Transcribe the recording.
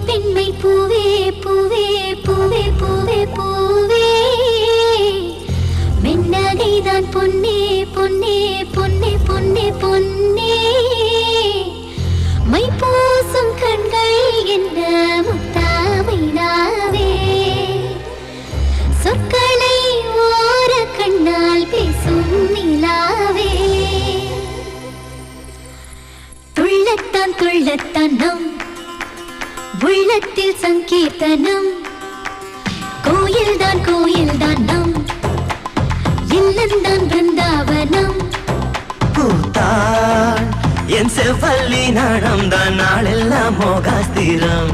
பெண்மை பூவே பூவே பூவே பூவே பூவே மென்னகைதான் பொன்னே பொன்னே பொன்னே பொன்னே பொன்னே மை பூசும் கண்கள் என்ன முத்தாமைனாவே சொற்களை ஓர கண்ணால் பேசும் நிலாவே துள்ளத்தான் துள்ளத்தான் நம் உள்ளத்தில் சங்கீர்த்தனம் கோயில்தான் நம் இல்லந்தான் பிருந்தாவனம் பூத்தாள் என் செவ்வல்லி நடந்தான் நாளெல்லாம் மோகாஸ்திரம்